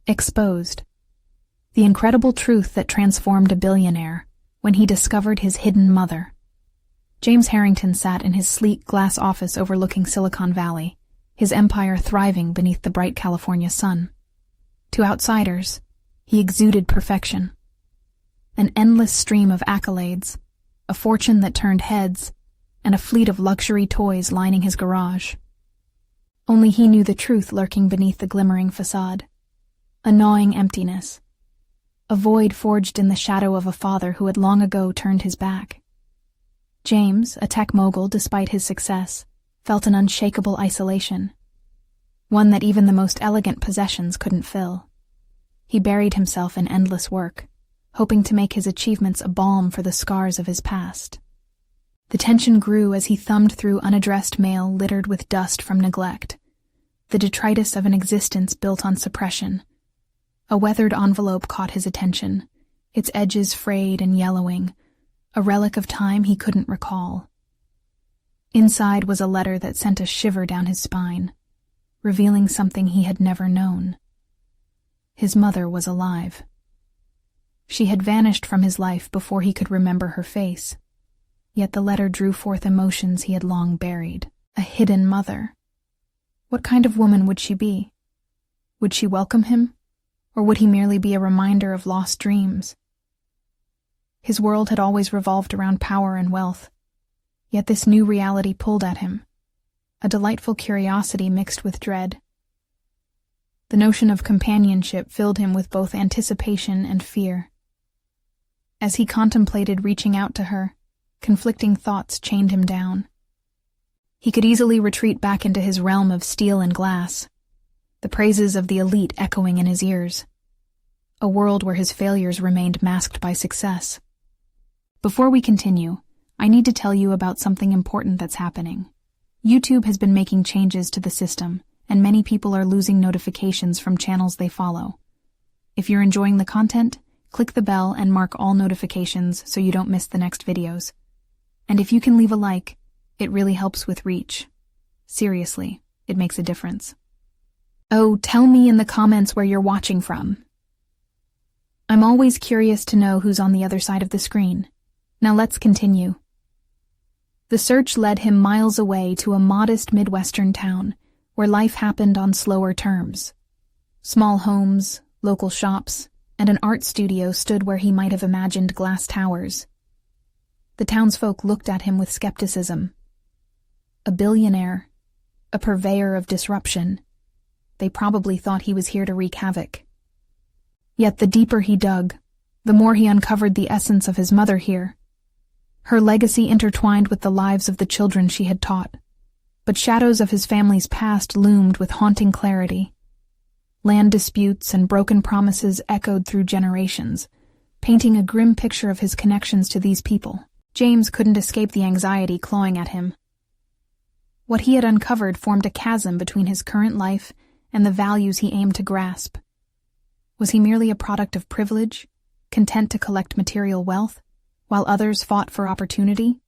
Exposed. The incredible truth that transformed a billionaire when he discovered his hidden mother. James Harrington sat in his sleek glass office overlooking Silicon Valley, his empire thriving beneath the bright California sun. To outsiders, he exuded perfection. An endless stream of accolades, a fortune that turned heads, and a fleet of luxury toys lining his garage. Only he knew the truth lurking beneath the glimmering facade. A gnawing emptiness. A void forged in the shadow of a father who had long ago turned his back. James, a tech mogul despite his success, felt an unshakable isolation, one that even the most elegant possessions couldn't fill. He buried himself in endless work, hoping to make his achievements a balm for the scars of his past. The tension grew as he thumbed through unaddressed mail littered with dust from neglect, the detritus of an existence built on suppression. A weathered envelope caught his attention, its edges frayed and yellowing, a relic of time he couldn't recall. Inside was a letter that sent a shiver down his spine, revealing something he had never known. His mother was alive. She had vanished from his life before he could remember her face, yet the letter drew forth emotions he had long buried. A hidden mother. What kind of woman would she be? Would she welcome him? Or would he merely be a reminder of lost dreams? His world had always revolved around power and wealth, yet this new reality pulled at him, a delightful curiosity mixed with dread. The notion of companionship filled him with both anticipation and fear. As he contemplated reaching out to her, conflicting thoughts chained him down. He could easily retreat back into his realm of steel and glass, the praises of the elite echoing in his ears, a world where his failures remained masked by success. Before we continue, I need to tell you about something important that's happening. YouTube has been making changes to the system, and many people are losing notifications from channels they follow. If you're enjoying the content, click the bell and mark all notifications so you don't miss the next videos. And if you can leave a like, it really helps with reach. Seriously, it makes a difference. Oh, tell me in the comments where you're watching from. I'm always curious to know who's on the other side of the screen. Now let's continue. The search led him miles away to a modest Midwestern town where life happened on slower terms. Small homes, local shops, and an art studio stood where he might have imagined glass towers. The townsfolk looked at him with skepticism. A billionaire, a purveyor of disruption. They probably thought he was here to wreak havoc. Yet the deeper he dug, the more he uncovered the essence of his mother here. Her legacy intertwined with the lives of the children she had taught, but shadows of his family's past loomed with haunting clarity. Land disputes and broken promises echoed through generations, painting a grim picture of his connections to these people. James couldn't escape the anxiety clawing at him. What he had uncovered formed a chasm between his current life and the values he aimed to grasp. Was he merely a product of privilege, content to collect material wealth, while others fought for opportunity?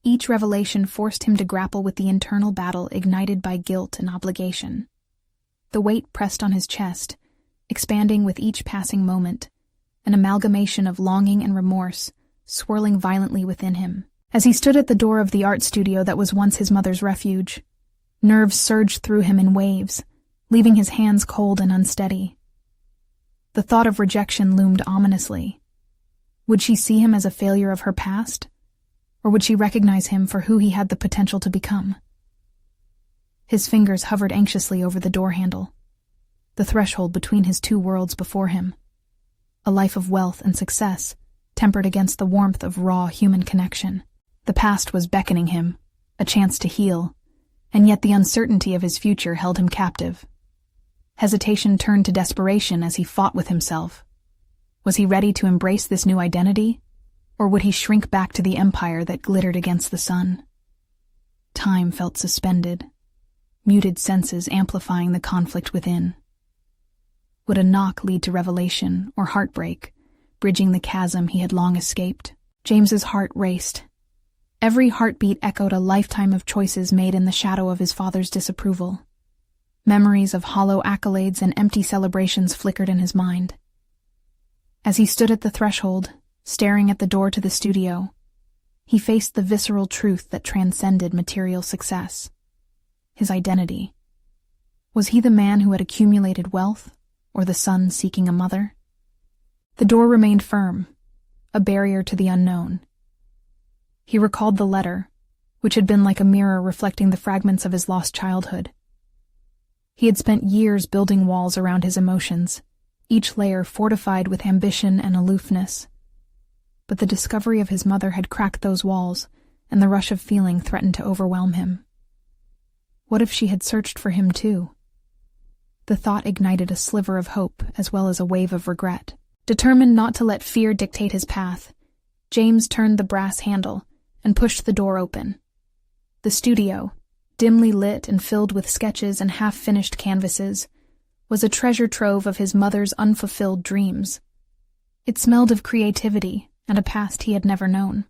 Each revelation forced him to grapple with the internal battle ignited by guilt and obligation. The weight pressed on his chest, expanding with each passing moment, an amalgamation of longing and remorse, swirling violently within him. As he stood at the door of the art studio that was once his mother's refuge, nerves surged through him in waves, leaving his hands cold and unsteady. The thought of rejection loomed ominously. Would she see him as a failure of her past? Or would she recognize him for who he had the potential to become? His fingers hovered anxiously over the door handle, the threshold between his two worlds before him. A life of wealth and success, tempered against the warmth of raw human connection. The past was beckoning him, a chance to heal, and yet the uncertainty of his future held him captive. Hesitation turned to desperation as he fought with himself. Was he ready to embrace this new identity, or would he shrink back to the empire that glittered against the sun? Time felt suspended, muted senses amplifying the conflict within. Would a knock lead to revelation or heartbreak, bridging the chasm he had long escaped? James's heart raced. Every heartbeat echoed a lifetime of choices made in the shadow of his father's disapproval. Memories of hollow accolades and empty celebrations flickered in his mind. As he stood at the threshold, staring at the door to the studio, he faced the visceral truth that transcended material success. His identity. Was he the man who had accumulated wealth, or the son seeking a mother? The door remained firm, a barrier to the unknown. He recalled the letter, which had been like a mirror reflecting the fragments of his lost childhood. He had spent years building walls around his emotions, each layer fortified with ambition and aloofness. But the discovery of his mother had cracked those walls, and the rush of feeling threatened to overwhelm him. What if she had searched for him too? The thought ignited a sliver of hope as well as a wave of regret. Determined not to let fear dictate his path, James turned the brass handle and pushed the door open. The studio, dimly lit and filled with sketches and half-finished canvases, was a treasure trove of his mother's unfulfilled dreams. It smelled of creativity and a past he had never known.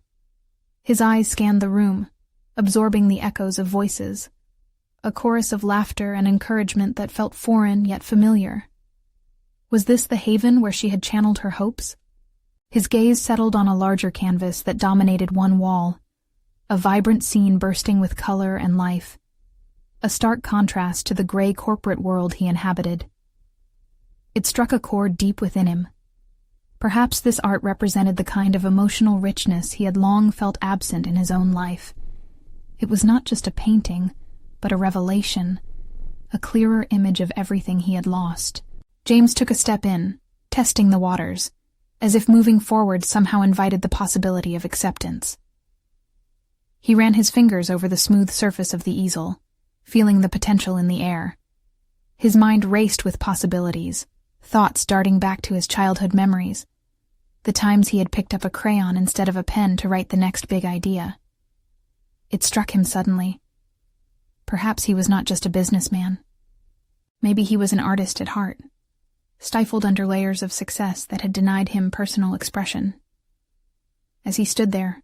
His eyes scanned the room, absorbing the echoes of voices, a chorus of laughter and encouragement that felt foreign yet familiar. Was this the haven where she had channeled her hopes? His gaze settled on a larger canvas that dominated one wall, a vibrant scene bursting with color and life, a stark contrast to the gray corporate world he inhabited. It struck a chord deep within him. Perhaps this art represented the kind of emotional richness he had long felt absent in his own life. It was not just a painting, but a revelation, a clearer image of everything he had lost. James took a step in, testing the waters, as if moving forward somehow invited the possibility of acceptance. He ran his fingers over the smooth surface of the easel, feeling the potential in the air. His mind raced with possibilities, thoughts darting back to his childhood memories, the times he had picked up a crayon instead of a pen to write the next big idea. It struck him suddenly. Perhaps he was not just a businessman. Maybe he was an artist at heart, stifled under layers of success that had denied him personal expression. As he stood there,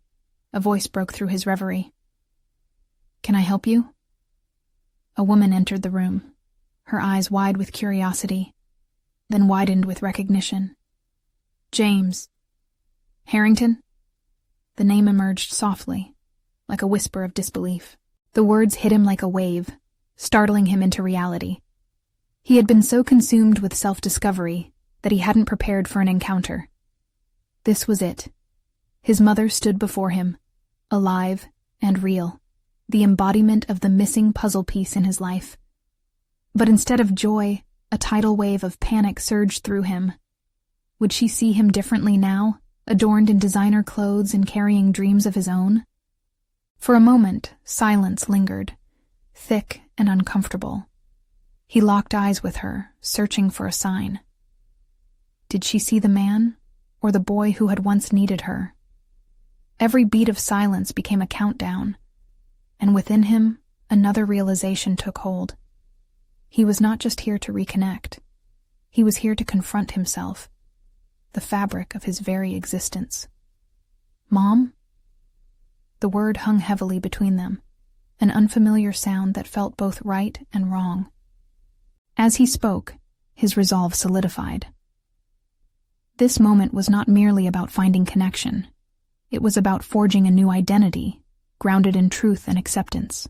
a voice broke through his reverie. "Can I help you?" A woman entered the room, her eyes wide with curiosity, then widened with recognition. "James Harrington?" The name emerged softly, like a whisper of disbelief. The words hit him like a wave, startling him into reality. He had been so consumed with self-discovery that he hadn't prepared for an encounter. This was it. His mother stood before him, alive and real, the embodiment of the missing puzzle piece in his life. But instead of joy, a tidal wave of panic surged through him. Would she see him differently now, adorned in designer clothes and carrying dreams of his own? For a moment, silence lingered, thick and uncomfortable. He locked eyes with her, searching for a sign. Did she see the man, or the boy who had once needed her? Every beat of silence became a countdown, and within him, another realization took hold. He was not just here to reconnect. He was here to confront himself, the fabric of his very existence. "Mom?" The word hung heavily between them, an unfamiliar sound that felt both right and wrong. As he spoke, his resolve solidified. This moment was not merely about finding connection. It was about forging a new identity, grounded in truth and acceptance,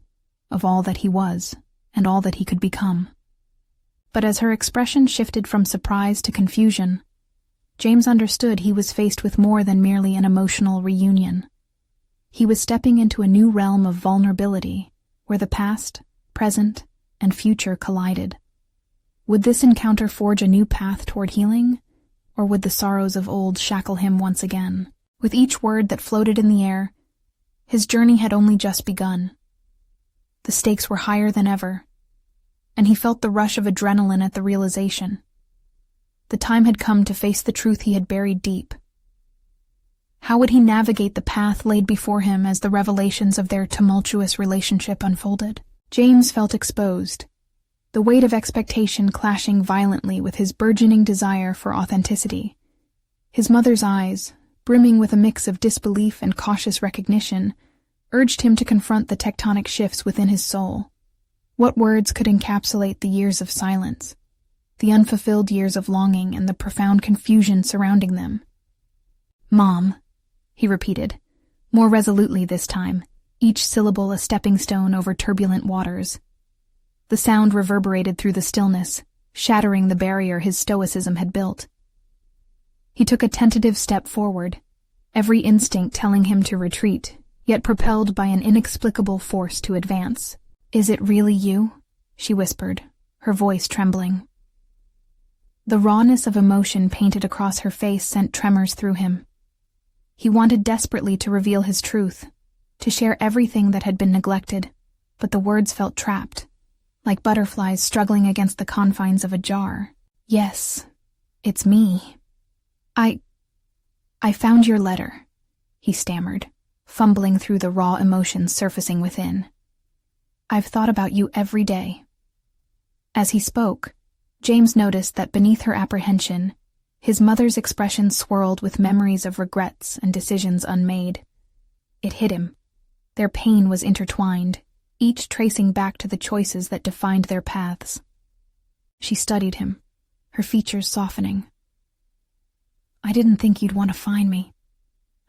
of all that he was and all that he could become. But as her expression shifted from surprise to confusion, James understood he was faced with more than merely an emotional reunion. He was stepping into a new realm of vulnerability, where the past, present, and future collided. Would this encounter forge a new path toward healing, or would the sorrows of old shackle him once again? With each word that floated in the air, his journey had only just begun. The stakes were higher than ever, and he felt the rush of adrenaline at the realization. The time had come to face the truth he had buried deep. How would he navigate the path laid before him as the revelations of their tumultuous relationship unfolded? James felt exposed, the weight of expectation clashing violently with his burgeoning desire for authenticity. His mother's eyes, brimming with a mix of disbelief and cautious recognition, urged him to confront the tectonic shifts within his soul. What words could encapsulate the years of silence, the unfulfilled years of longing and the profound confusion surrounding them? "Mom," he repeated, more resolutely this time, each syllable a stepping stone over turbulent waters. The sound reverberated through the stillness, shattering the barrier his stoicism had built. He took a tentative step forward, every instinct telling him to retreat, yet propelled by an inexplicable force to advance. "Is it really you?" she whispered, her voice trembling. The rawness of emotion painted across her face sent tremors through him. He wanted desperately to reveal his truth, to share everything that had been neglected, but the words felt trapped, like butterflies struggling against the confines of a jar. "Yes, it's me. I found your letter," he stammered, fumbling through the raw emotions surfacing within. "I've thought about you every day." As he spoke, James noticed that beneath her apprehension, his mother's expression swirled with memories of regrets and decisions unmade. It hit him. Their pain was intertwined, each tracing back to the choices that defined their paths. She studied him, her features softening. "I didn't think you'd want to find me.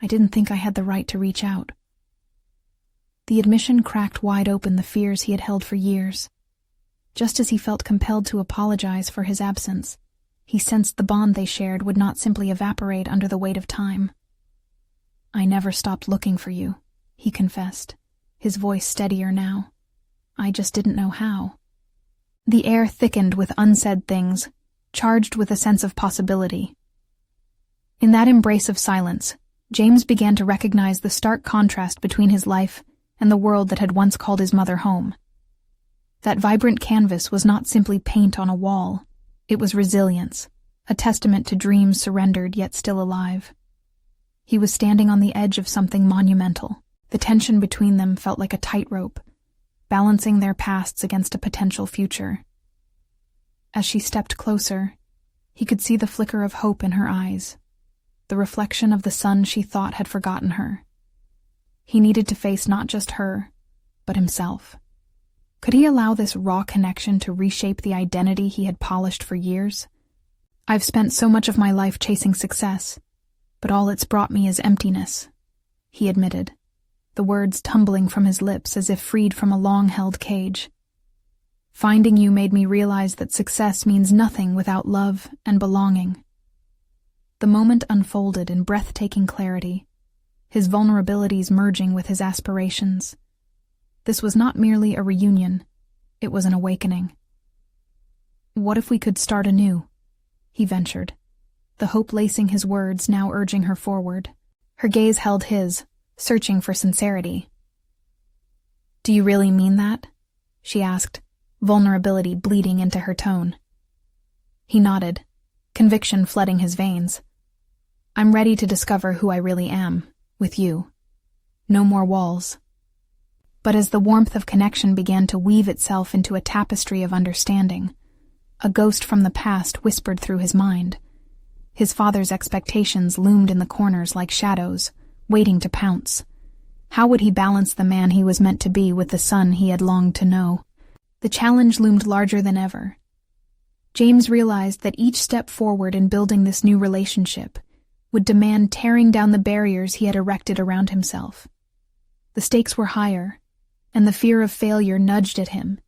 I didn't think I had the right to reach out." The admission cracked wide open the fears he had held for years. Just as he felt compelled to apologize for his absence, he sensed the bond they shared would not simply evaporate under the weight of time. "I never stopped looking for you," he confessed, his voice steadier now. "I just didn't know how." The air thickened with unsaid things, charged with a sense of possibility. In that embrace of silence, James began to recognize the stark contrast between his life and the world that had once called his mother home. That vibrant canvas was not simply paint on a wall. It was resilience, a testament to dreams surrendered yet still alive. He was standing on the edge of something monumental. The tension between them felt like a tightrope, balancing their pasts against a potential future. As she stepped closer, he could see the flicker of hope in her eyes, the reflection of the sun she thought had forgotten her. He needed to face not just her, but himself. Could he allow this raw connection to reshape the identity he had polished for years? "I've spent so much of my life chasing success, but all it's brought me is emptiness," he admitted, the words tumbling from his lips as if freed from a long-held cage. "Finding you made me realize that success means nothing without love and belonging." The moment unfolded in breathtaking clarity, his vulnerabilities merging with his aspirations. This was not merely a reunion, it was an awakening. "What if we could start anew?" he ventured, the hope lacing his words, now urging her forward. Her gaze held his, searching for sincerity. "Do you really mean that?" she asked, vulnerability bleeding into her tone. He nodded, conviction flooding his veins. "I'm ready to discover who I really am, with you. No more walls." But as the warmth of connection began to weave itself into a tapestry of understanding, a ghost from the past whispered through his mind. His father's expectations loomed in the corners like shadows, waiting to pounce. How would he balance the man he was meant to be with the son he had longed to know? The challenge loomed larger than ever. James realized that each step forward in building this new relationship would demand tearing down the barriers he had erected around himself. The stakes were higher, and the fear of failure nudged at him,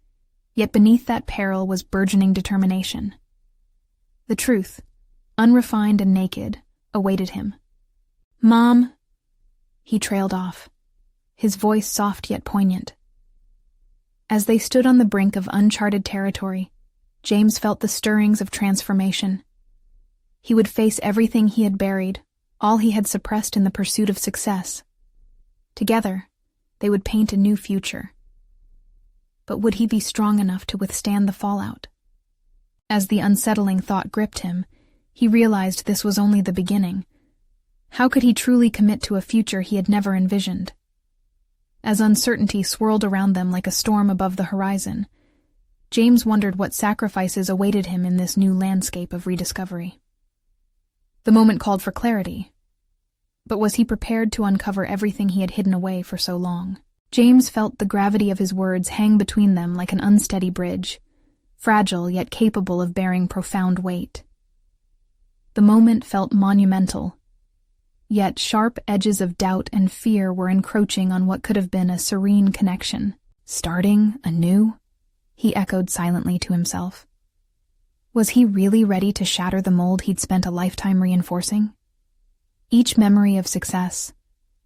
yet beneath that peril was burgeoning determination. The truth, unrefined and naked, awaited him. "Mom," he trailed off, his voice soft yet poignant. As they stood on the brink of uncharted territory, James felt the stirrings of transformation. He would face everything he had buried, all he had suppressed in the pursuit of success. Together, they would paint a new future. But would he be strong enough to withstand the fallout? As the unsettling thought gripped him, he realized this was only the beginning. How could he truly commit to a future he had never envisioned? As uncertainty swirled around them like a storm above the horizon, James wondered what sacrifices awaited him in this new landscape of rediscovery. The moment called for clarity, but was he prepared to uncover everything he had hidden away for so long? James felt the gravity of his words hang between them like an unsteady bridge, fragile yet capable of bearing profound weight. The moment felt monumental, yet sharp edges of doubt and fear were encroaching on what could have been a serene connection. Starting anew? He echoed silently to himself. Was he really ready to shatter the mold he'd spent a lifetime reinforcing? Each memory of success,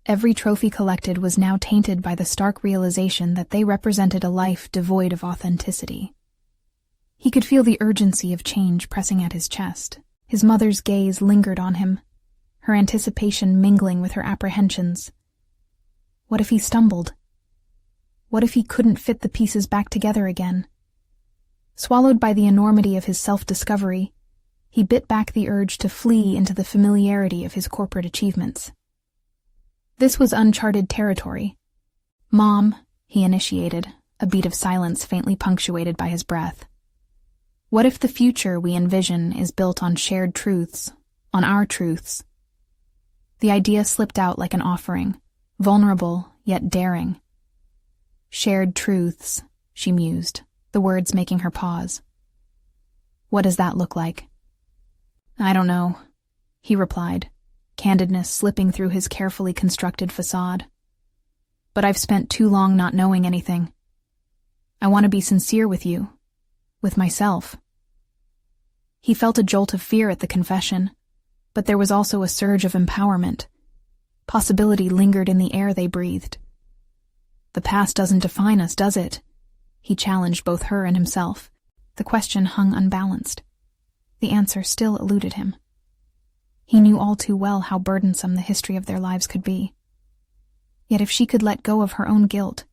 every trophy collected, was now tainted by the stark realization that they represented a life devoid of authenticity. He could feel the urgency of change pressing at his chest. His mother's gaze lingered on him, her anticipation mingling with her apprehensions. What if he stumbled? What if he couldn't fit the pieces back together again? Swallowed by the enormity of his self-discovery, he bit back the urge to flee into the familiarity of his corporate achievements. This was uncharted territory. "Mom," he initiated, a beat of silence faintly punctuated by his breath. "What if the future we envision is built on shared truths, on our truths?" The idea slipped out like an offering, vulnerable yet daring. "Shared truths," she mused, the words making her pause. "What does that look like?" "I don't know," he replied, candidness slipping through his carefully constructed facade. "But I've spent too long not knowing anything. I want to be sincere with you, with myself." He felt a jolt of fear at the confession, but there was also a surge of empowerment. Possibility lingered in the air they breathed. "The past doesn't define us, does it?" He challenged both her and himself. The question hung unbalanced. The answer still eluded him. He knew all too well how burdensome the history of their lives could be. Yet if she could let go of her own guilt,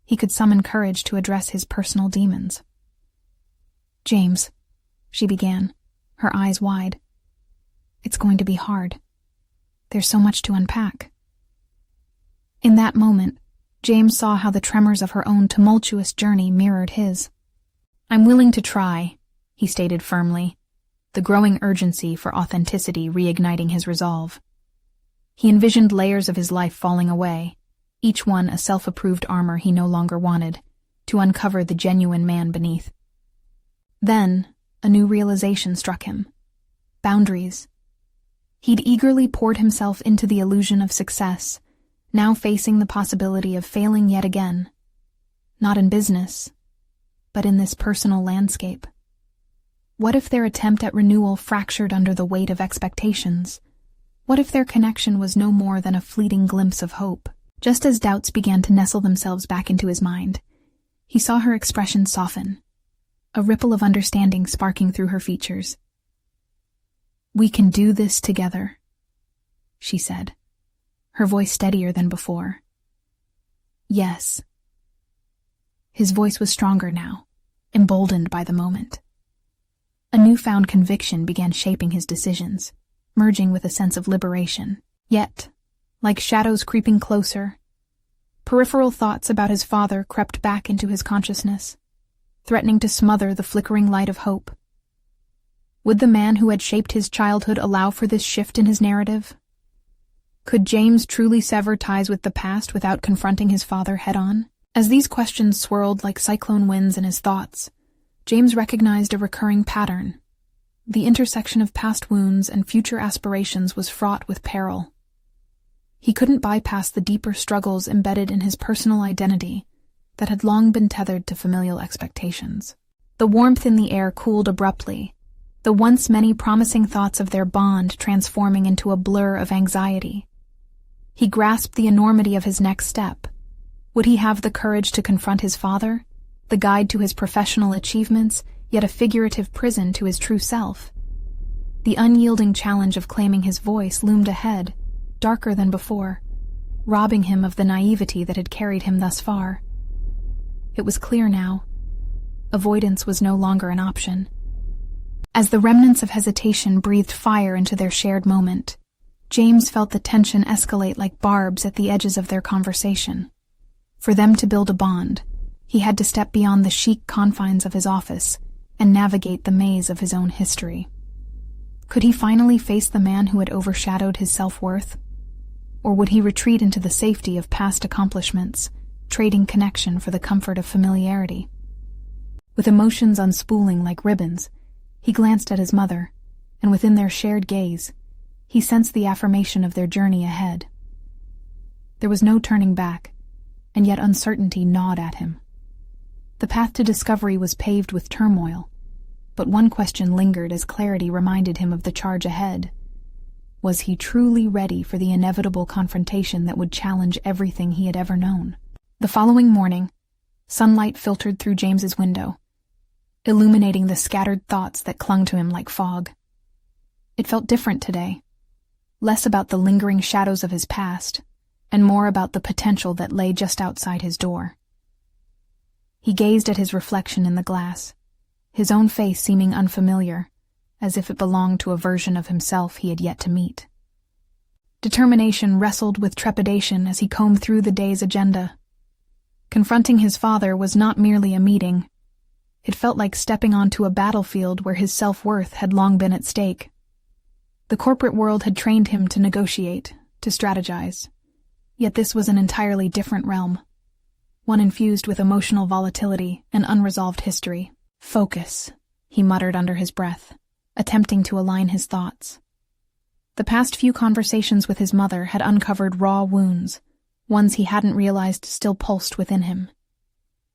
he could summon courage to address his personal demons. "James," she began, her eyes wide. "It's going to be hard. There's so much to unpack." In that moment, James saw how the tremors of her own tumultuous journey mirrored his. "I'm willing to try," he stated firmly, the growing urgency for authenticity reigniting his resolve. He envisioned layers of his life falling away, each one a self-approved armor he no longer wanted, to uncover the genuine man beneath. Then, a new realization struck him. Boundaries. He'd eagerly poured himself into the illusion of success, now facing the possibility of failing yet again. Not in business, but in this personal landscape. What if their attempt at renewal fractured under the weight of expectations? What if their connection was no more than a fleeting glimpse of hope? Just as doubts began to nestle themselves back into his mind, he saw her expression soften, a ripple of understanding sparking through her features. "We can do this together," she said, her voice steadier than before. "Yes." His voice was stronger now, emboldened by the moment. A newfound conviction began shaping his decisions, merging with a sense of liberation. Yet, like shadows creeping closer, peripheral thoughts about his father crept back into his consciousness, threatening to smother the flickering light of hope. Would the man who had shaped his childhood allow for this shift in his narrative? Could James truly sever ties with the past without confronting his father head-on? As these questions swirled like cyclone winds in his thoughts, James recognized a recurring pattern. The intersection of past wounds and future aspirations was fraught with peril. He couldn't bypass the deeper struggles embedded in his personal identity that had long been tethered to familial expectations. The warmth in the air cooled abruptly, the once many promising thoughts of their bond transforming into a blur of anxiety. He grasped the enormity of his next step. Would he have the courage to confront his father, the guide to his professional achievements, yet a figurative prison to his true self? The unyielding challenge of claiming his voice loomed ahead, darker than before, robbing him of the naivety that had carried him thus far. It was clear now. Avoidance was no longer an option. As the remnants of hesitation breathed fire into their shared moment, James felt the tension escalate like barbs at the edges of their conversation. For them to build a bond, he had to step beyond the chic confines of his office and navigate the maze of his own history. Could he finally face the man who had overshadowed his self-worth? Or would he retreat into the safety of past accomplishments, trading connection for the comfort of familiarity. With emotions unspooling like ribbons, he glanced at his mother, and within their shared gaze, he sensed the affirmation of their journey ahead. There was no turning back, and yet uncertainty gnawed at him. The path to discovery was paved with turmoil, but one question lingered as clarity reminded him of the charge ahead. Was he truly ready for the inevitable confrontation that would challenge everything he had ever known? The following morning, sunlight filtered through James's window, illuminating the scattered thoughts that clung to him like fog. It felt different today, less about the lingering shadows of his past, and more about the potential that lay just outside his door. He gazed at his reflection in the glass, his own face seeming unfamiliar, as if it belonged to a version of himself he had yet to meet. Determination wrestled with trepidation as he combed through the day's agenda. Confronting his father was not merely a meeting. It felt like stepping onto a battlefield where his self-worth had long been at stake. The corporate world had trained him to negotiate, to strategize. Yet this was an entirely different realm, one infused with emotional volatility and unresolved history. "Focus," he muttered under his breath, attempting to align his thoughts. The past few conversations with his mother had uncovered raw wounds, ones he hadn't realized still pulsed within him.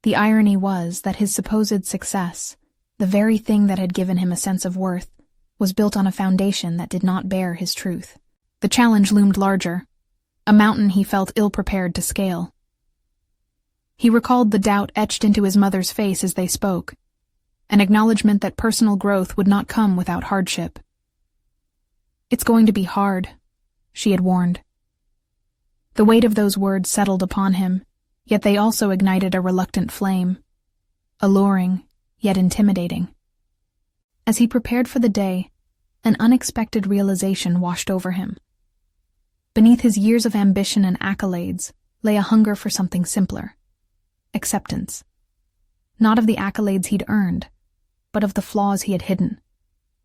The irony was that his supposed success, the very thing that had given him a sense of worth, was built on a foundation that did not bear his truth. The challenge loomed larger, a mountain he felt ill-prepared to scale. He recalled the doubt etched into his mother's face as they spoke, an acknowledgement that personal growth would not come without hardship. "It's going to be hard," she had warned. The weight of those words settled upon him, yet they also ignited a reluctant flame, alluring, yet intimidating. As he prepared for the day, an unexpected realization washed over him. Beneath his years of ambition and accolades lay a hunger for something simpler: acceptance. Not of the accolades he'd earned, but of the flaws he had hidden,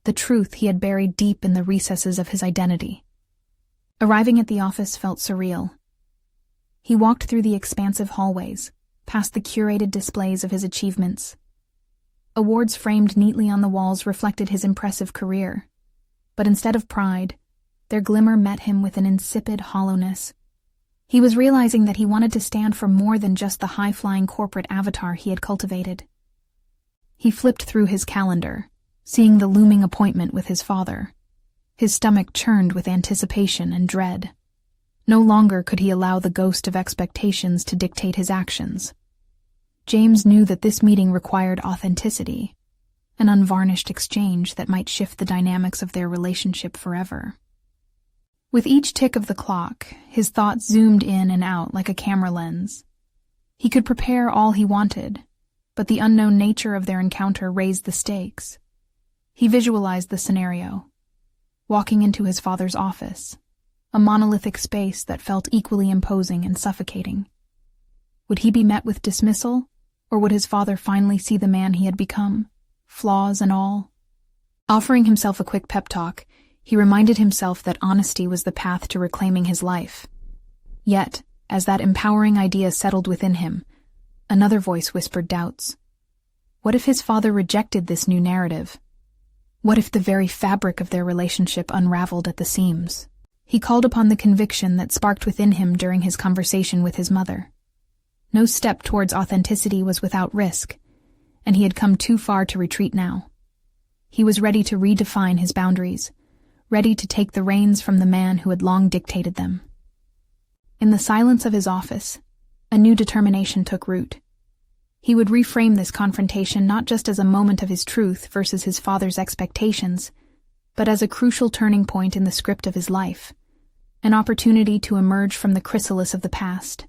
the truth he had buried deep in the recesses of his identity. Arriving at the office felt surreal. He walked through the expansive hallways, past the curated displays of his achievements. Awards framed neatly on the walls reflected his impressive career, but instead of pride, their glimmer met him with an insipid hollowness. He was realizing that he wanted to stand for more than just the high-flying corporate avatar he had cultivated. He flipped through his calendar, seeing the looming appointment with his father. His stomach churned with anticipation and dread. No longer could he allow the ghost of expectations to dictate his actions. James knew that this meeting required authenticity, an unvarnished exchange that might shift the dynamics of their relationship forever. With each tick of the clock, his thoughts zoomed in and out like a camera lens. He could prepare all he wanted, but the unknown nature of their encounter raised the stakes. He visualized the scenario: walking into his father's office, a monolithic space that felt equally imposing and suffocating. Would he be met with dismissal, or would his father finally see the man he had become, flaws and all? Offering himself a quick pep talk, he reminded himself that honesty was the path to reclaiming his life. Yet, as that empowering idea settled within him, another voice whispered doubts. What if his father rejected this new narrative? What if the very fabric of their relationship unraveled at the seams? He called upon the conviction that sparked within him during his conversation with his mother. No step towards authenticity was without risk, and he had come too far to retreat now. He was ready to redefine his boundaries, ready to take the reins from the man who had long dictated them. In the silence of his office, a new determination took root. He would reframe this confrontation not just as a moment of his truth versus his father's expectations, but as a crucial turning point in the script of his life, an opportunity to emerge from the chrysalis of the past.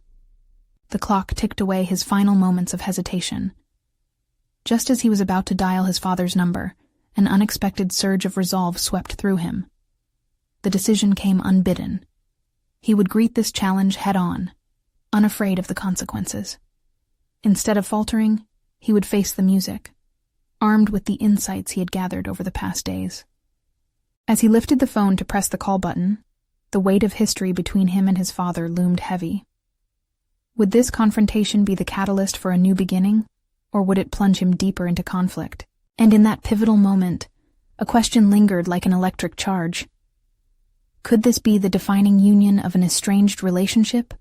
The clock ticked away his final moments of hesitation. Just as he was about to dial his father's number, an unexpected surge of resolve swept through him. The decision came unbidden. He would greet this challenge head-on, unafraid of the consequences. Instead of faltering, he would face the music, armed with the insights he had gathered over the past days. As he lifted the phone to press the call button, the weight of history between him and his father loomed heavy. Would this confrontation be the catalyst for a new beginning, or would it plunge him deeper into conflict? And in that pivotal moment, a question lingered like an electric charge. Could this be the defining union of an estranged relationship,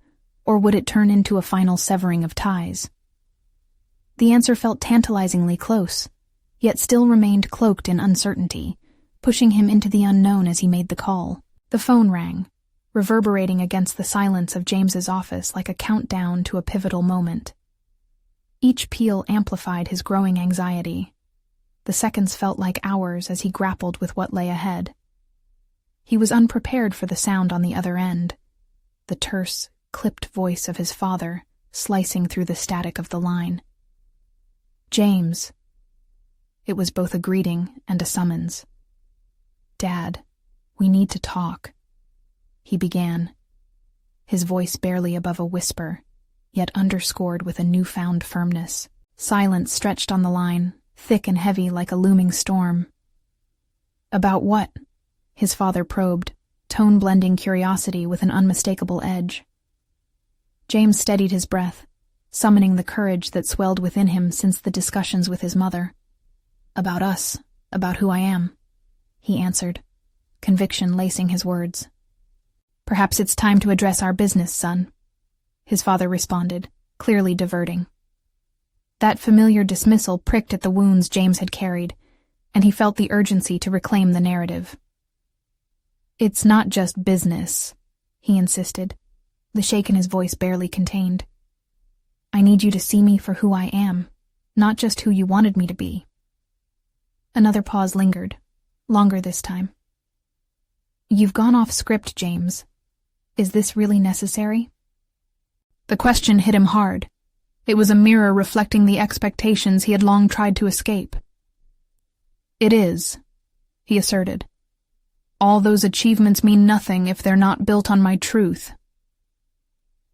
or would it turn into a final severing of ties? The answer felt tantalizingly close, yet still remained cloaked in uncertainty, pushing him into the unknown as he made the call. The phone rang, reverberating against the silence of James's office like a countdown to a pivotal moment. Each peal amplified his growing anxiety. The seconds felt like hours as he grappled with what lay ahead. He was unprepared for the sound on the other end, the terse, clipped voice of his father slicing through the static of the line. "James." It was both a greeting and a summons. "Dad, we need to talk," he began, his voice barely above a whisper, yet underscored with a newfound firmness. Silence stretched on the line, thick and heavy like a looming storm. "About what?" his father probed, tone-blending curiosity with an unmistakable edge. James steadied his breath, summoning the courage that swelled within him since the discussions with his mother. "About us, about who I am," he answered, conviction lacing his words. "Perhaps it's time to address our business, son," his father responded, clearly diverting. That familiar dismissal pricked at the wounds James had carried, and he felt the urgency to reclaim the narrative. "It's not just business," he insisted, the shake in his voice barely contained. "I need you to see me for who I am, not just who you wanted me to be." Another pause lingered, longer this time. "You've gone off script, James. Is this really necessary?" The question hit him hard. It was a mirror reflecting the expectations he had long tried to escape. "It is," he asserted. "All those achievements mean nothing if they're not built on my truth."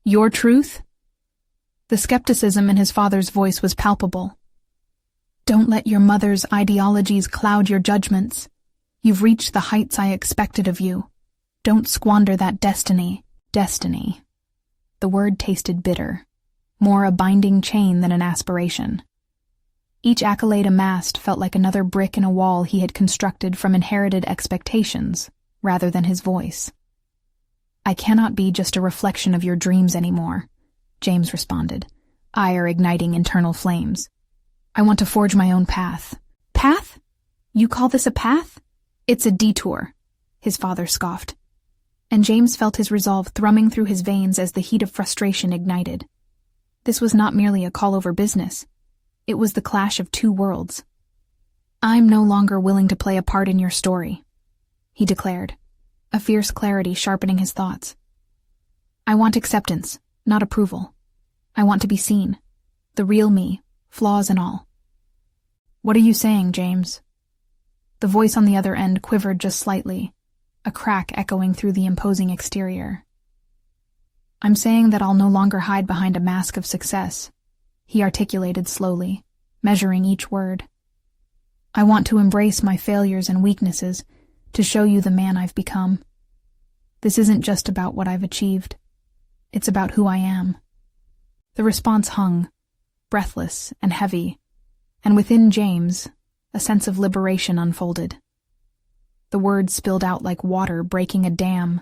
"Your truth?" The skepticism in his father's voice was palpable. "Don't let your mother's ideologies cloud your judgments. You've reached the heights I expected of you. Don't squander that destiny." Destiny. The word tasted bitter, more a binding chain than an aspiration. Each accolade amassed felt like another brick in a wall he had constructed from inherited expectations, rather than his voice. "I cannot be just a reflection of your dreams anymore," James responded, ire igniting internal flames. "I want to forge my own path." "Path? You call this a path?" "It's a detour," his father scoffed, and James felt his resolve thrumming through his veins as the heat of frustration ignited. This was not merely a call over business. It was the clash of two worlds. "I'm no longer willing to play a part in your story," he declared, a fierce clarity sharpening his thoughts. "I want acceptance, not approval. I want to be seen, the real me, flaws and all." "What are you saying, James?" The voice on the other end quivered just slightly, a crack echoing through the imposing exterior. "I'm saying that I'll no longer hide behind a mask of success," he articulated slowly, measuring each word. "I want to embrace my failures and weaknesses to show you the man I've become. This isn't just about what I've achieved. It's about who I am." The response hung, breathless and heavy, and within James, a sense of liberation unfolded. The words spilled out like water breaking a dam,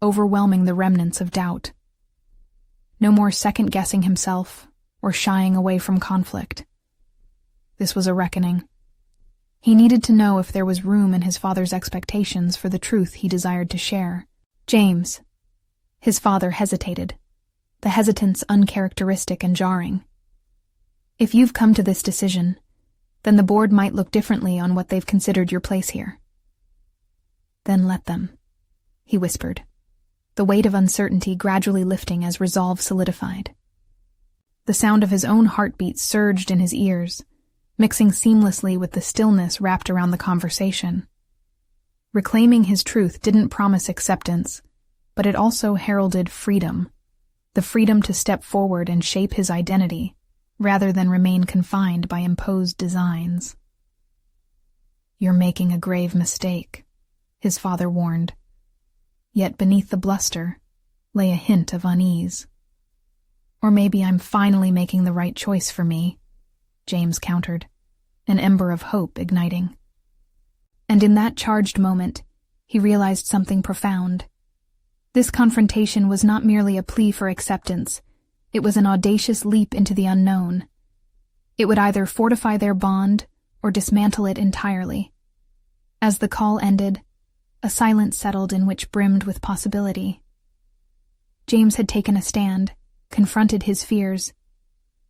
overwhelming the remnants of doubt. No more second-guessing himself or shying away from conflict. This was a reckoning. He needed to know if there was room in his father's expectations for the truth he desired to share. "James." His father hesitated, the hesitance uncharacteristic and jarring. "If you've come to this decision, then the board might look differently on what they've considered your place here." "Then let them," he whispered, the weight of uncertainty gradually lifting as resolve solidified. The sound of his own heartbeat surged in his ears, mixing seamlessly with the stillness wrapped around the conversation. Reclaiming his truth didn't promise acceptance, but it also heralded freedom, the freedom to step forward and shape his identity, rather than remain confined by imposed designs. "You're making a grave mistake," his father warned. Yet beneath the bluster lay a hint of unease. Or maybe I'm finally making the right choice for me, James countered, an ember of hope igniting. And in that charged moment, he realized something profound. This confrontation was not merely a plea for acceptance, it was an audacious leap into the unknown. It would either fortify their bond or dismantle it entirely. As the call ended, a silence settled in which brimmed with possibility. James had taken a stand, confronted his fears,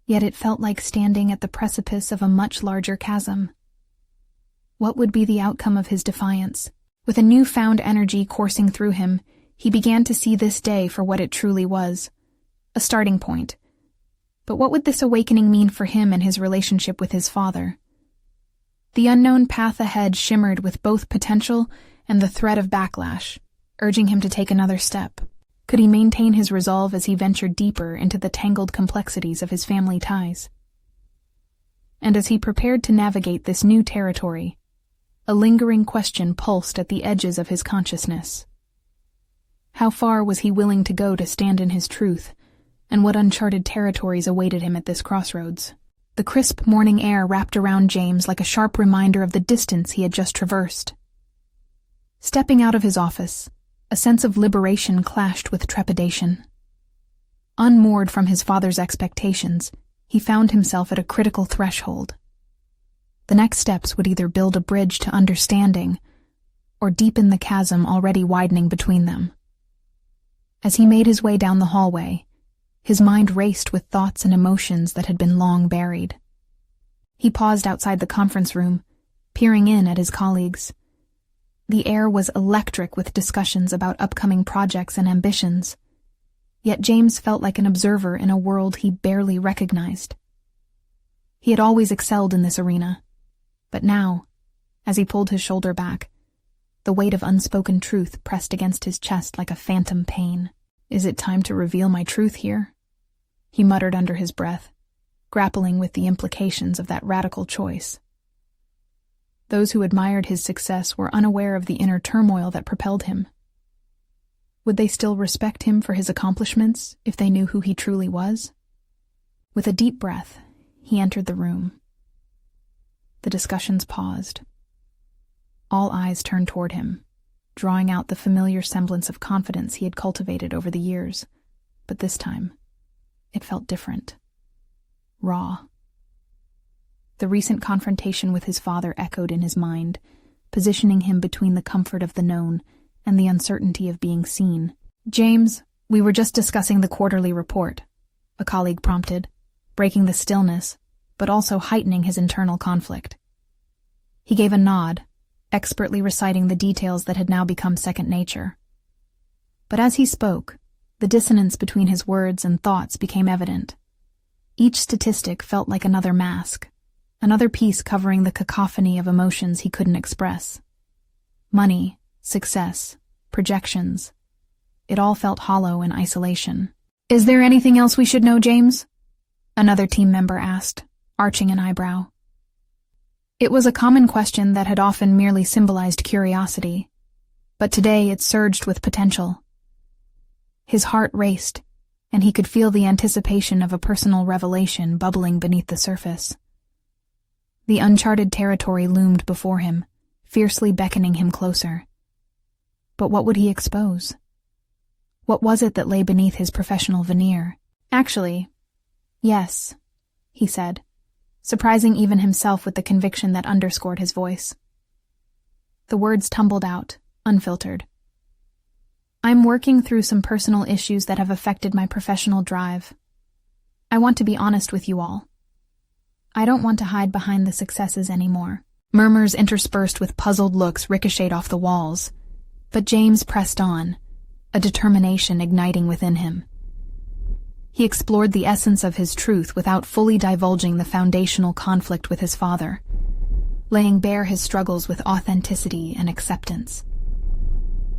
yet it felt like standing at the precipice of a much larger chasm. What would be the outcome of his defiance? With a newfound energy coursing through him, he began to see this day for what it truly was, a starting point. But what would this awakening mean for him and his relationship with his father? The unknown path ahead shimmered with both potential and the threat of backlash, urging him to take another step. Could he maintain his resolve as he ventured deeper into the tangled complexities of his family ties? And as he prepared to navigate this new territory, a lingering question pulsed at the edges of his consciousness. How far was he willing to go to stand in his truth, and what uncharted territories awaited him at this crossroads? The crisp morning air wrapped around James like a sharp reminder of the distance he had just traversed. Stepping out of his office, a sense of liberation clashed with trepidation. Unmoored from his father's expectations, he found himself at a critical threshold. The next steps would either build a bridge to understanding or deepen the chasm already widening between them. As he made his way down the hallway, his mind raced with thoughts and emotions that had been long buried. He paused outside the conference room, peering in at his colleagues. The air was electric with discussions about upcoming projects and ambitions, yet James felt like an observer in a world he barely recognized. He had always excelled in this arena, but now, as he pulled his shoulder back, the weight of unspoken truth pressed against his chest like a phantom pain. "Is it time to reveal my truth here?" he muttered under his breath, grappling with the implications of that radical choice. Those who admired his success were unaware of the inner turmoil that propelled him. Would they still respect him for his accomplishments if they knew who he truly was? With a deep breath, he entered the room. The discussions paused. All eyes turned toward him, drawing out the familiar semblance of confidence he had cultivated over the years, but this time, it felt different. Raw. The recent confrontation with his father echoed in his mind, positioning him between the comfort of the known and the uncertainty of being seen. "James, we were just discussing the quarterly report," a colleague prompted, breaking the stillness, but also heightening his internal conflict. He gave a nod, expertly reciting the details that had now become second nature. But as he spoke, the dissonance between his words and thoughts became evident. Each statistic felt like another mask, another piece covering the cacophony of emotions he couldn't express. Money, success, projections. It all felt hollow in isolation. "Is there anything else we should know, James?" another team member asked, arching an eyebrow. It was a common question that had often merely symbolized curiosity, but today it surged with potential. His heart raced, and he could feel the anticipation of a personal revelation bubbling beneath the surface. The uncharted territory loomed before him, fiercely beckoning him closer. But what would he expose? What was it that lay beneath his professional veneer? "Actually, yes," he said, surprising even himself with the conviction that underscored his voice. The words tumbled out, unfiltered. "I'm working through some personal issues that have affected my professional drive. I want to be honest with you all. I don't want to hide behind the successes anymore." Murmurs interspersed with puzzled looks ricocheted off the walls, but James pressed on, a determination igniting within him. He explored the essence of his truth without fully divulging the foundational conflict with his father, laying bare his struggles with authenticity and acceptance.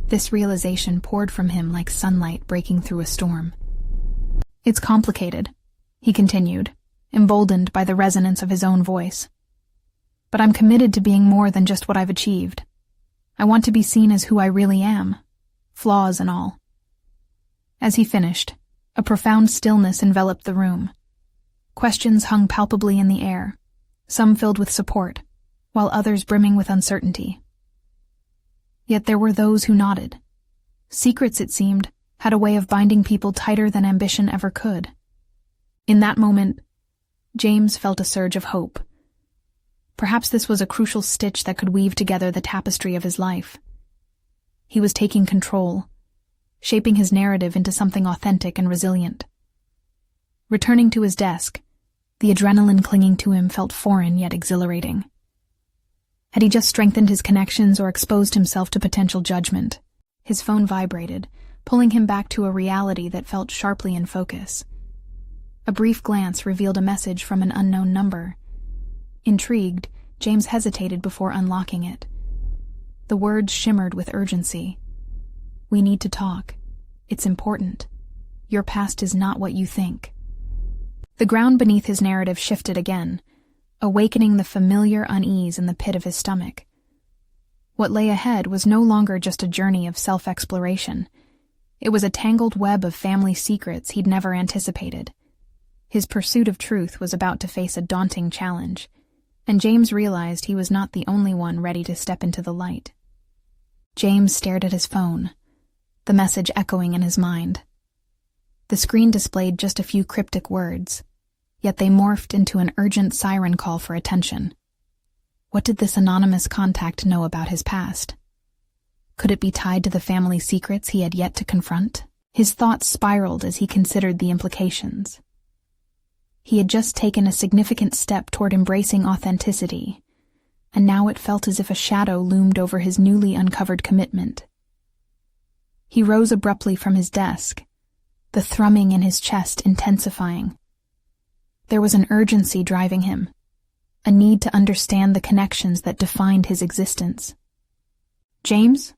This realization poured from him like sunlight breaking through a storm. "It's complicated," he continued, emboldened by the resonance of his own voice. "But I'm committed to being more than just what I've achieved. I want to be seen as who I really am, flaws and all." As he finished, a A profound stillness enveloped the room. Questions hung palpably in the air, some filled with support, while others brimming with uncertainty. Yet there were those who nodded. Secrets, it seemed, had a way of binding people tighter than ambition ever could. In that moment, James felt a surge of hope. Perhaps this was a crucial stitch that could weave together the tapestry of his life. He was taking control, shaping his narrative into something authentic and resilient. Returning to his desk, the adrenaline clinging to him felt foreign yet exhilarating. Had he just strengthened his connections or exposed himself to potential judgment? His phone vibrated, pulling him back to a reality that felt sharply in focus. A brief glance revealed a message from an unknown number. Intrigued, James hesitated before unlocking it. The words shimmered with urgency. "We need to talk. It's important. Your past is not what you think." The ground beneath his narrative shifted again, awakening the familiar unease in the pit of his stomach. What lay ahead was no longer just a journey of self-exploration. It was a tangled web of family secrets he'd never anticipated. His pursuit of truth was about to face a daunting challenge, and James realized he was not the only one ready to step into the light. James stared at his phone, the message echoing in his mind. The screen displayed just a few cryptic words, yet they morphed into an urgent siren call for attention. What did this anonymous contact know about his past? Could it be tied to the family secrets he had yet to confront? His thoughts spiraled as he considered the implications. He had just taken a significant step toward embracing authenticity, and now it felt as if a shadow loomed over his newly uncovered commitment. He rose abruptly from his desk, the thrumming in his chest intensifying. There was an urgency driving him, a need to understand the connections that defined his existence. "James?"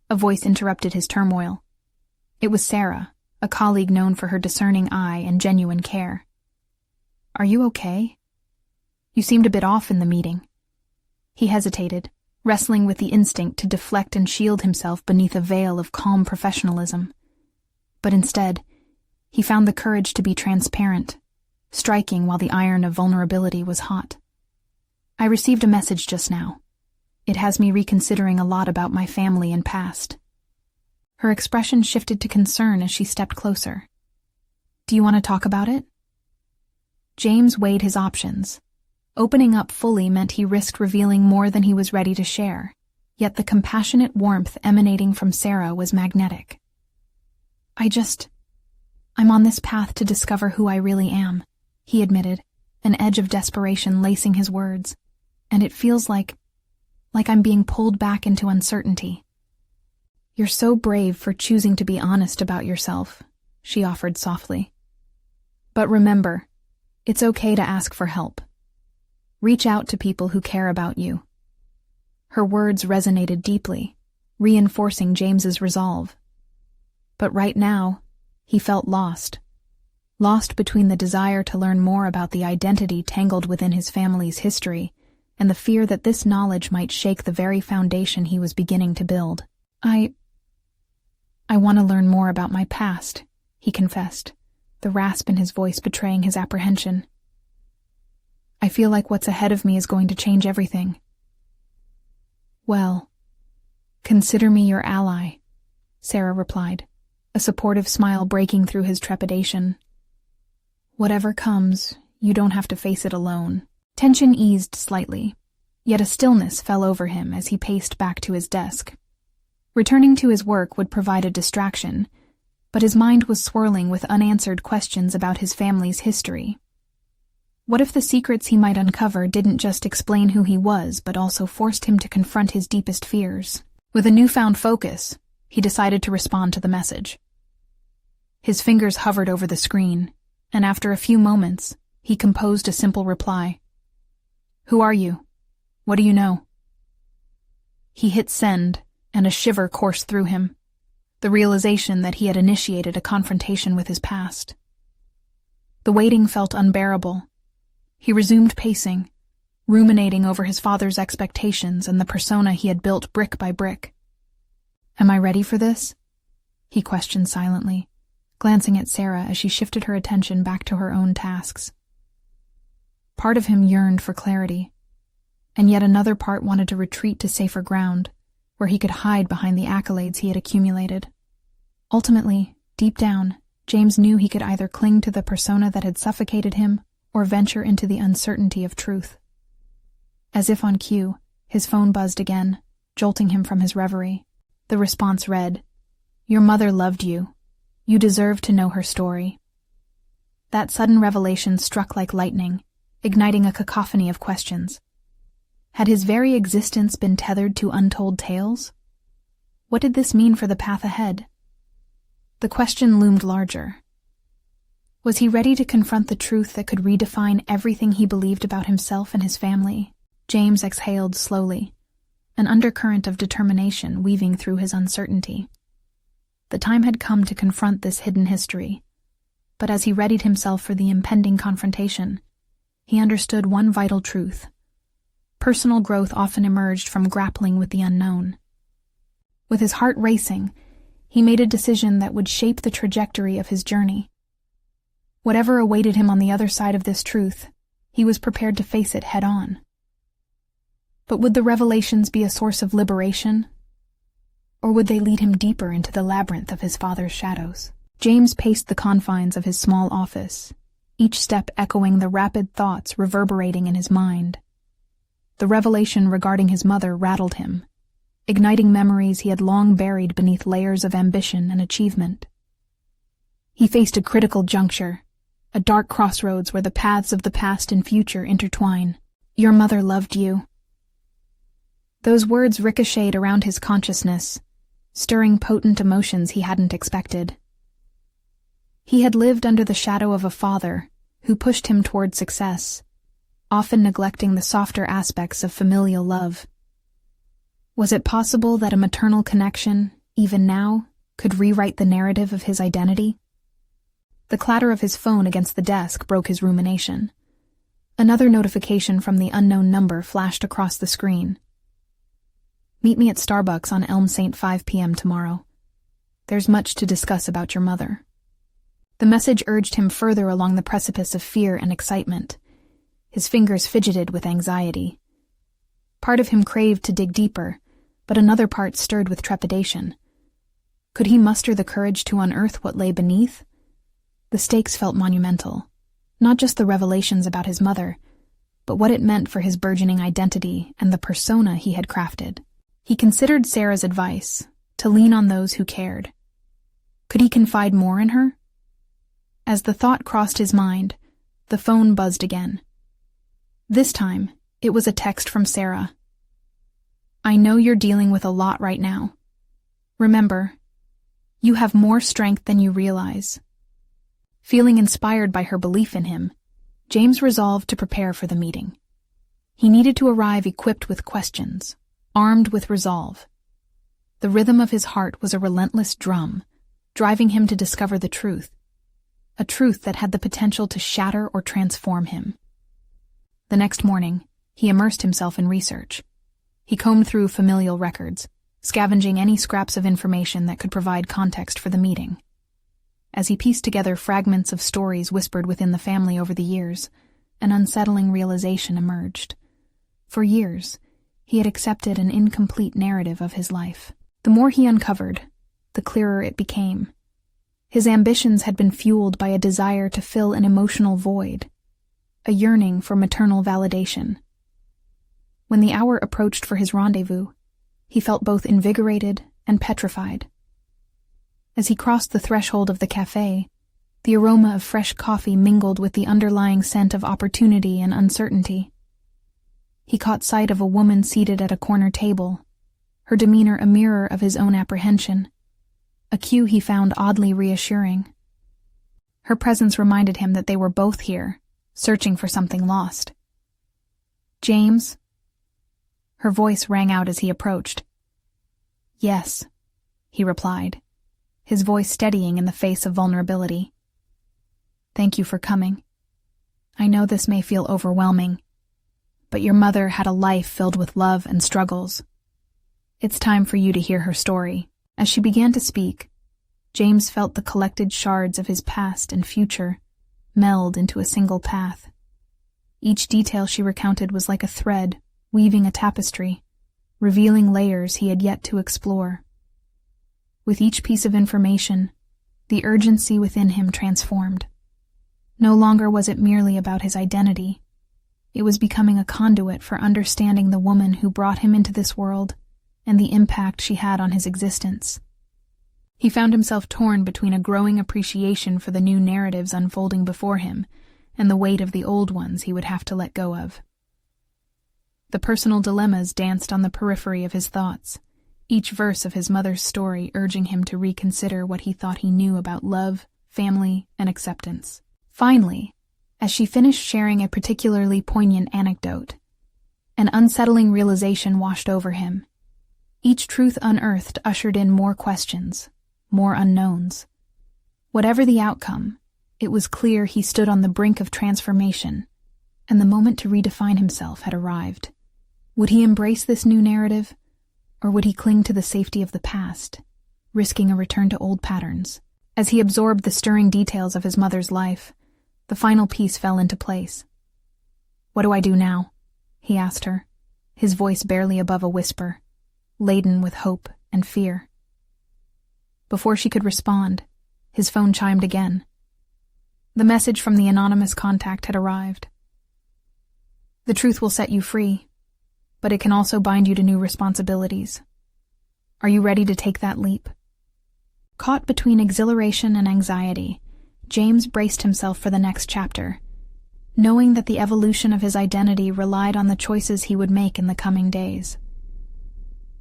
A voice interrupted his turmoil. It was Sarah, a colleague known for her discerning eye and genuine care. "Are you okay? You seemed a bit off in the meeting." He hesitated, wrestling with the instinct to deflect and shield himself beneath a veil of calm professionalism. But instead, he found the courage to be transparent, striking while the iron of vulnerability was hot. "I received a message just now. It has me reconsidering a lot about my family and past." Her expression shifted to concern as she stepped closer. "Do you want to talk about it?" James weighed his options. Opening up fully meant he risked revealing more than he was ready to share, yet the compassionate warmth emanating from Sarah was magnetic. I'm on this path to discover who I really am," he admitted, an edge of desperation lacing his words, "and it feels like I'm being pulled back into uncertainty." "You're so brave for choosing to be honest about yourself," she offered softly. "But remember, it's okay to ask for help. Reach out to people who care about you." Her words resonated deeply, reinforcing James's resolve. But right now, he felt lost between the desire to learn more about the identity tangled within his family's history and the fear that this knowledge might shake the very foundation he was beginning to build. I want to learn more about my past," he confessed, the rasp in his voice betraying his apprehension. "I feel like what's ahead of me is going to change everything." "Well, consider me your ally," Sarah replied, a supportive smile breaking through his trepidation. "Whatever comes, you don't have to face it alone." Tension eased slightly, yet a stillness fell over him as he paced back to his desk. Returning to his work would provide a distraction, but his mind was swirling with unanswered questions about his family's history. What if the secrets he might uncover didn't just explain who he was, but also forced him to confront his deepest fears? With a newfound focus, he decided to respond to the message. His fingers hovered over the screen, and after a few moments, he composed a simple reply. "Who are you? What do you know?" He hit send, and a shiver coursed through him, the realization that he had initiated a confrontation with his past. The waiting felt unbearable. He resumed pacing, ruminating over his father's expectations and the persona he had built brick by brick. "Am I ready for this?" he questioned silently, glancing at Sarah as she shifted her attention back to her own tasks. Part of him yearned for clarity, and yet another part wanted to retreat to safer ground, where he could hide behind the accolades he had accumulated. Ultimately, deep down, James knew he could either cling to the persona that had suffocated him or venture into the uncertainty of truth. As if on cue, his phone buzzed again, jolting him from his reverie. The response read, "Your mother loved you. You deserve to know her story." That sudden revelation struck like lightning, igniting a cacophony of questions. Had his very existence been tethered to untold tales? What did this mean for the path ahead? The question loomed larger. Was he ready to confront the truth that could redefine everything he believed about himself and his family? James exhaled slowly, an undercurrent of determination weaving through his uncertainty. The time had come to confront this hidden history, but as he readied himself for the impending confrontation, he understood one vital truth. Personal growth often emerged from grappling with the unknown. With his heart racing, he made a decision that would shape the trajectory of his journey. Whatever awaited him on the other side of this truth, he was prepared to face it head-on. But would the revelations be a source of liberation? Or would they lead him deeper into the labyrinth of his father's shadows? James paced the confines of his small office, each step echoing the rapid thoughts reverberating in his mind. The revelation regarding his mother rattled him, igniting memories he had long buried beneath layers of ambition and achievement. He faced a critical juncture, a dark crossroads where the paths of the past and future intertwine. "Your mother loved you." Those words ricocheted around his consciousness, stirring potent emotions he hadn't expected. He had lived under the shadow of a father who pushed him toward success, often neglecting the softer aspects of familial love. Was it possible that a maternal connection, even now, could rewrite the narrative of his identity? The clatter of his phone against the desk broke his rumination. Another notification from the unknown number flashed across the screen. "Meet me at Starbucks on Elm St. 5 p.m. tomorrow. There's much to discuss about your mother." The message urged him further along the precipice of fear and excitement. His fingers fidgeted with anxiety. Part of him craved to dig deeper, but another part stirred with trepidation. Could he muster the courage to unearth what lay beneath? The stakes felt monumental, not just the revelations about his mother, but what it meant for his burgeoning identity and the persona he had crafted. He considered Sarah's advice, to lean on those who cared. Could he confide more in her? As the thought crossed his mind, the phone buzzed again. This time, it was a text from Sarah. "I know you're dealing with a lot right now. Remember, you have more strength than you realize." Feeling inspired by her belief in him, James resolved to prepare for the meeting. He needed to arrive equipped with questions, armed with resolve. The rhythm of his heart was a relentless drum, driving him to discover the truth, a truth that had the potential to shatter or transform him. The next morning, he immersed himself in research. He combed through familial records, scavenging any scraps of information that could provide context for the meeting. As he pieced together fragments of stories whispered within the family over the years, an unsettling realization emerged. For years, he had accepted an incomplete narrative of his life. The more he uncovered, the clearer it became. His ambitions had been fueled by a desire to fill an emotional void, a yearning for maternal validation. When the hour approached for his rendezvous, he felt both invigorated and petrified. As he crossed the threshold of the cafe, the aroma of fresh coffee mingled with the underlying scent of opportunity and uncertainty. He caught sight of a woman seated at a corner table, her demeanor a mirror of his own apprehension, a cue he found oddly reassuring. Her presence reminded him that they were both here, searching for something lost. "James?" Her voice rang out as he approached. "Yes," he replied, his voice steadying in the face of vulnerability. "Thank you for coming. I know this may feel overwhelming, but your mother had a life filled with love and struggles. It's time for you to hear her story." As she began to speak, James felt the collected shards of his past and future meld into a single path. Each detail she recounted was like a thread, weaving a tapestry, revealing layers he had yet to explore. With each piece of information, the urgency within him transformed. No longer was it merely about his identity. It was becoming a conduit for understanding the woman who brought him into this world and the impact she had on his existence. He found himself torn between a growing appreciation for the new narratives unfolding before him and the weight of the old ones he would have to let go of. The personal dilemmas danced on the periphery of his thoughts, each verse of his mother's story urging him to reconsider what he thought he knew about love, family, and acceptance. Finally, as she finished sharing a particularly poignant anecdote, an unsettling realization washed over him. Each truth unearthed ushered in more questions, more unknowns. Whatever the outcome, it was clear he stood on the brink of transformation, and the moment to redefine himself had arrived. Would he embrace this new narrative, or would he cling to the safety of the past, risking a return to old patterns? As he absorbed the stirring details of his mother's life, the final piece fell into place. "What do I do now?" he asked her, his voice barely above a whisper, laden with hope and fear. Before she could respond, his phone chimed again. The message from the anonymous contact had arrived. "The truth will set you free, but it can also bind you to new responsibilities. Are you ready to take that leap?" Caught between exhilaration and anxiety, James braced himself for the next chapter, knowing that the evolution of his identity relied on the choices he would make in the coming days.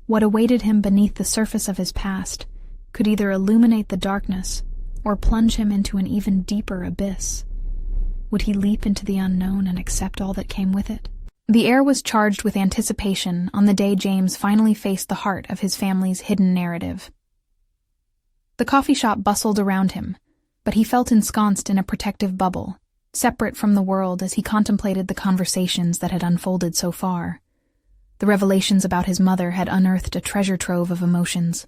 What awaited him beneath the surface of his past could either illuminate the darkness or plunge him into an even deeper abyss. Would he leap into the unknown and accept all that came with it? The air was charged with anticipation on the day James finally faced the heart of his family's hidden narrative. The coffee shop bustled around him, but he felt ensconced in a protective bubble, separate from the world as he contemplated the conversations that had unfolded so far. The revelations about his mother had unearthed a treasure trove of emotions: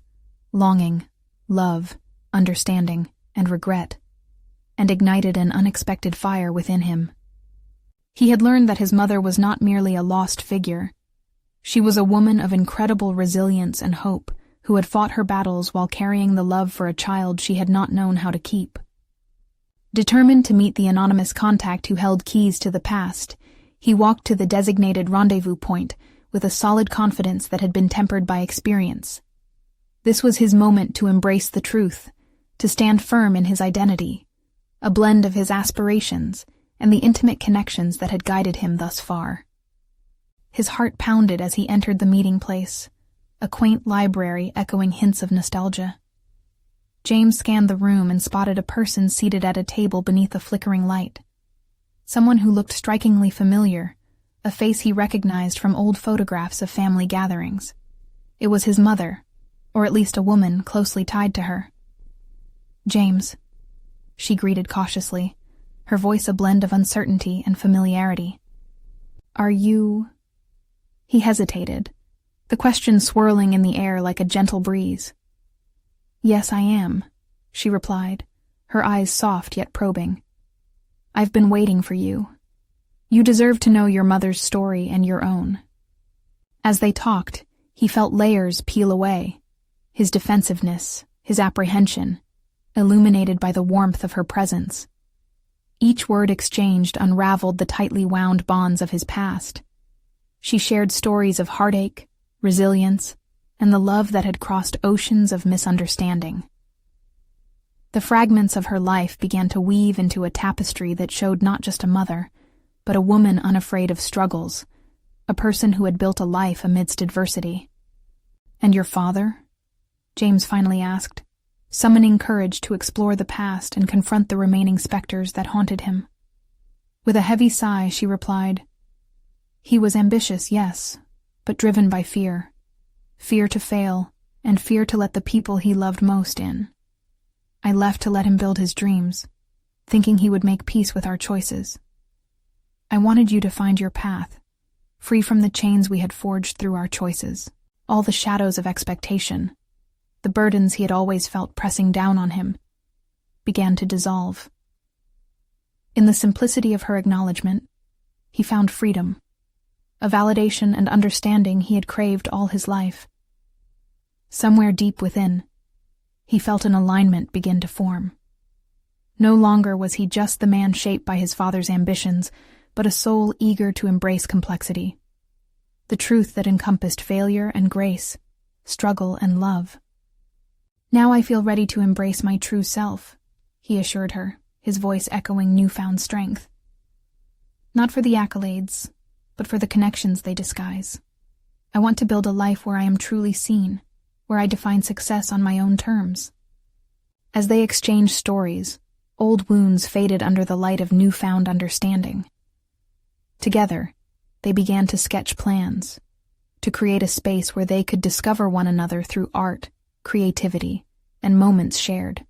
longing, love, understanding, and regret, and ignited an unexpected fire within him. He had learned that his mother was not merely a lost figure. She was a woman of incredible resilience and hope who had fought her battles while carrying the love for a child she had not known how to keep. Determined to meet the anonymous contact who held keys to the past, he walked to the designated rendezvous point with a solid confidence that had been tempered by experience. This was his moment to embrace the truth, to stand firm in his identity, a blend of his aspirations and the intimate connections that had guided him thus far. His heart pounded as he entered the meeting place, a quaint library echoing hints of nostalgia. James scanned the room and spotted a person seated at a table beneath a flickering light. Someone who looked strikingly familiar, a face he recognized from old photographs of family gatherings. It was his mother, or at least a woman closely tied to her. "James," she greeted cautiously, her voice a blend of uncertainty and familiarity. "Are you—" He hesitated, the question swirling in the air like a gentle breeze. "Yes, I am," she replied, her eyes soft yet probing. "I've been waiting for you. You deserve to know your mother's story and your own." As they talked, he felt layers peel away, his defensiveness, his apprehension, illuminated by the warmth of her presence. Each word exchanged unraveled the tightly wound bonds of his past. She shared stories of heartache, resilience, and the love that had crossed oceans of misunderstanding. The fragments of her life began to weave into a tapestry that showed not just a mother, but a woman unafraid of struggles, a person who had built a life amidst adversity. "And your father?" James finally asked, summoning courage to explore the past and confront the remaining specters that haunted him. With a heavy sigh, she replied, "He was ambitious, yes, but driven by fear. Fear to fail, and fear to let the people he loved most in. I left to let him build his dreams, thinking he would make peace with our choices. I wanted you to find your path, free from the chains we had forged through our choices, all the shadows of expectation. the burdens he had always felt pressing down on him, began to dissolve. In the simplicity of her acknowledgement, he found freedom, a validation and understanding he had craved all his life. Somewhere deep within, he felt an alignment begin to form. No longer was he just the man shaped by his father's ambitions, but a soul eager to embrace complexity, the truth that encompassed failure and grace, struggle and love. "Now I feel ready to embrace my true self," he assured her, his voice echoing newfound strength. "Not for the accolades, but for the connections they disguise. I want to build a life where I am truly seen, where I define success on my own terms." As they exchanged stories, old wounds faded under the light of newfound understanding. Together, they began to sketch plans, to create a space where they could discover one another through art, creativity, and moments shared.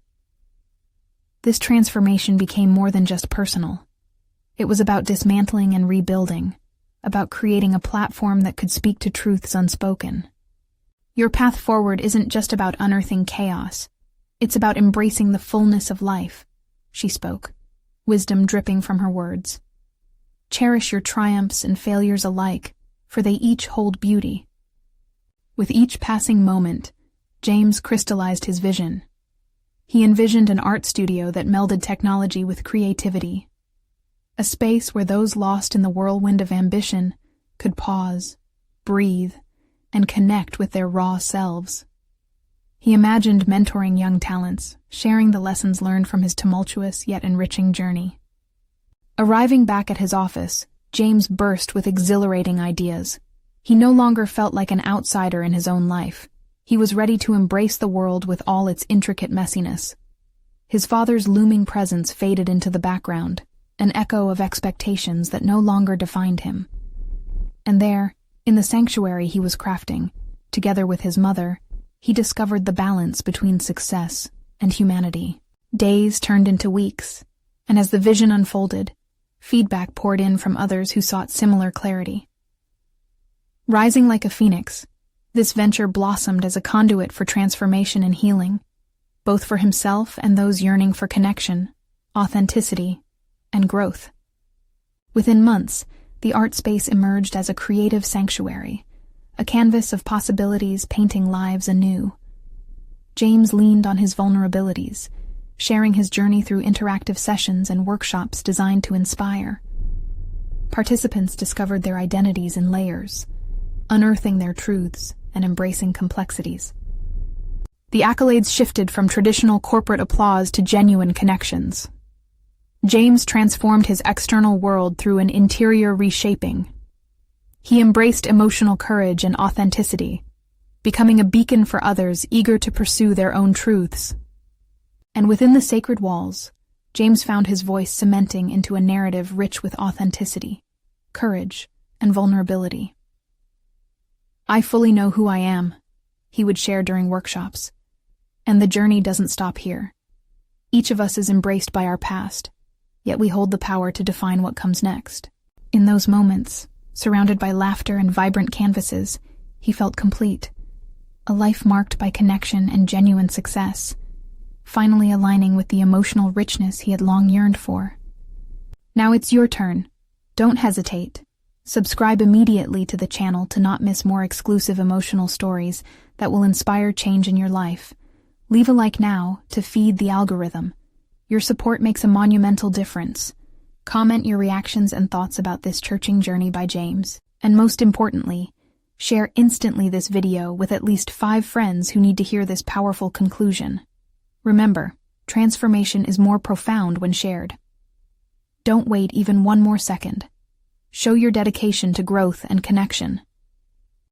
This transformation became more than just personal. It was about dismantling and rebuilding, about creating a platform that could speak to truths unspoken. "Your path forward isn't just about unearthing chaos. It's about embracing the fullness of life," she spoke, wisdom dripping from her words. "Cherish your triumphs and failures alike, for they each hold beauty." With each passing moment, James crystallized his vision. He envisioned an art studio that melded technology with creativity, a space where those lost in the whirlwind of ambition could pause, breathe, and connect with their raw selves. He imagined mentoring young talents, sharing the lessons learned from his tumultuous yet enriching journey. Arriving back at his office, James burst with exhilarating ideas. He no longer felt like an outsider in his own life. He was ready to embrace the world with all its intricate messiness. His father's looming presence faded into the background, an echo of expectations that no longer defined him. And there, in the sanctuary he was crafting, together with his mother, he discovered the balance between success and humanity. Days turned into weeks, and as the vision unfolded, feedback poured in from others who sought similar clarity. Rising like a phoenix, this venture blossomed as a conduit for transformation and healing, both for himself and those yearning for connection, authenticity, and growth. Within months, the art space emerged as a creative sanctuary, a canvas of possibilities painting lives anew. James leaned on his vulnerabilities, sharing his journey through interactive sessions and workshops designed to inspire. Participants discovered their identities in layers, unearthing their truths and embracing complexities. The accolades shifted from traditional corporate applause to genuine connections. James transformed his external world through an interior reshaping. He embraced emotional courage and authenticity, becoming a beacon for others eager to pursue their own truths. And within the sacred walls, James found his voice cementing into a narrative rich with authenticity, courage, and vulnerability. "I fully know who I am," he would share during workshops, "and the journey doesn't stop here. Each of us is embraced by our past, yet we hold the power to define what comes next." In those moments, surrounded by laughter and vibrant canvases, he felt complete, a life marked by connection and genuine success, finally aligning with the emotional richness he had long yearned for. Now it's your turn. Don't hesitate. Subscribe immediately to the channel to not miss more exclusive emotional stories that will inspire change in your life. Leave a like now to feed the algorithm. Your support makes a monumental difference. Comment your reactions and thoughts about this churching journey by James. And most importantly, share instantly this video with at least 5 friends who need to hear this powerful conclusion. Remember, transformation is more profound when shared. Don't wait even one more second. Show your dedication to growth and connection.